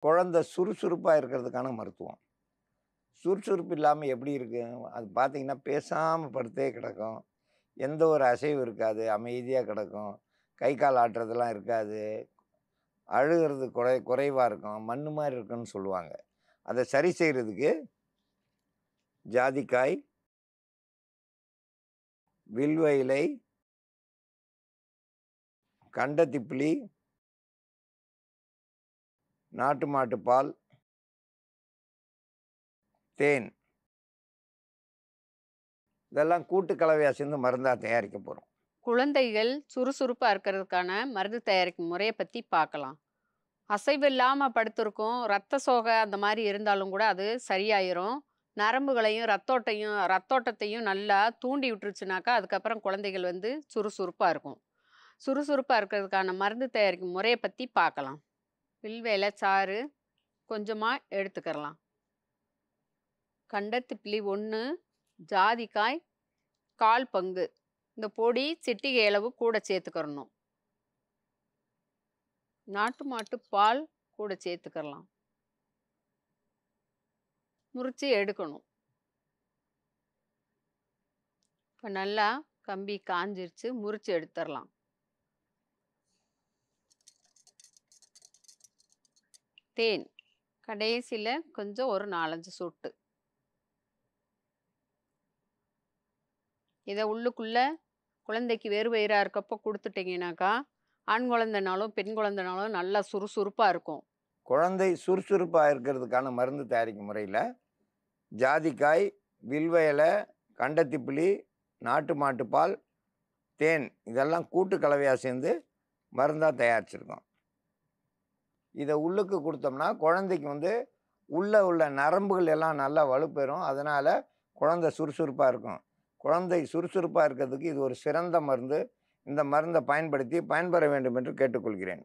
குழந்தை சுறுசுறுப்பா இருக்கிறதுக்கான மருத்துவம். சுறுசுறுப்பு இல்லாம எப்படி இருக்கு? அது பார்த்தீங்கன்னா, பேசாம படுத்தே கிடக்கும். எந்த ஒரு அசைவும் இருக்காது. அமைதியா கிடக்கும். கை, கால் ஆட்டுறதெல்லாம் இருக்காது. அழுகுறது குறைவா இருக்கும். மண்ணு மாரி இருக்குன்னு சொல்லுவாங்க. அத சரி செய்றதுக்கு ஜாதிக்காய், வில்வ இலை, கண்டத்திப்பிலி, நாட்டு மாட்டு பால், தேன் இதெல்லாம் கூட்டு கலவையா சேர்ந்து மருந்தா தயாரிக்க போறோம். குழந்தைகள் சுறுசுறுப்பா இருக்கிறதுக்கான மருந்து தயாரிக்கும் முறைய பத்தி பார்க்கலாம். அசைவு இல்லாம படுத்திருக்கும், ரத்த சோகை அந்த மாரி இருந்தாலும் கூட அது சரியாயிரும். நரம்புகளையும், ரத்தோட்டத்தையும் நல்லா தூண்டி விட்டுருச்சுனாக்கா, அதுக்கப்புறம் குழந்தைகள் வந்து சுறுசுறுப்பா இருக்கும். சுறுசுறுப்பா இருக்கிறதுக்கான மருந்து தயாரிக்கும் முறைய பத்தி பார்க்கலாம். வில்வ இலை சாறு கொஞ்சமா எடுத்துக்கிறலாம். கண்டத்திப்பிலி 1, ஜாதிக்காய் 1/4 பங்கு. இந்த பொடி சிட்டிகை அளவு கூட சேர்த்துக்கிறணும். நாட்டு மாட்டு பால் கூட சேர்த்துக்கலாம். முறிச்சு எடுக்கணும். இப்போ நல்லா கம்பி காஞ்சிருச்சு, முறிச்சு எடுத்துடலாம். தேன் கடைசியில் கொஞ்சம் ஒரு 4-5 சொட்டு. இதை உள்ளுக்குள்ள குழந்தைக்கு வெறு வயிறாக இருக்கப்போ கொடுத்துட்டிங்கனாக்கா, ஆண் குழந்தைனாலும் பெண் குழந்தைனாலும் நல்லா சுறுசுறுப்பாக இருக்கும். குழந்தை சுறுசுறுப்பா இருக்கிறதுக்கான மருந்து தயாரிக்கும் முறையில, ஜாதிக்காய், வில்வ இலை, கண்டத்திப்பிலி, நாட்டு மாட்டு பால், தேன் இதெல்லாம் கூட்டு கலவையா சேர்ந்து மருந்தா தயாரிச்சிருக்கோம். இத உள்ளுக்கு குடுத்தோம்னா, குழந்தைக்கு வந்து உள்ள நரம்புகள் எல்லாம் நல்லா வலுப்பெறும். அதனால குழந்தை சுறுசுறுப்பா இருக்கும். குழந்தை சுறுசுறுப்பா இருக்கிறதுக்கு இது ஒரு சிறந்த மருந்து. இந்த மருந்த பயன்படுத்தி பயன்பெற வேண்டும் என்று கேட்டுக்கொள்கிறேன்.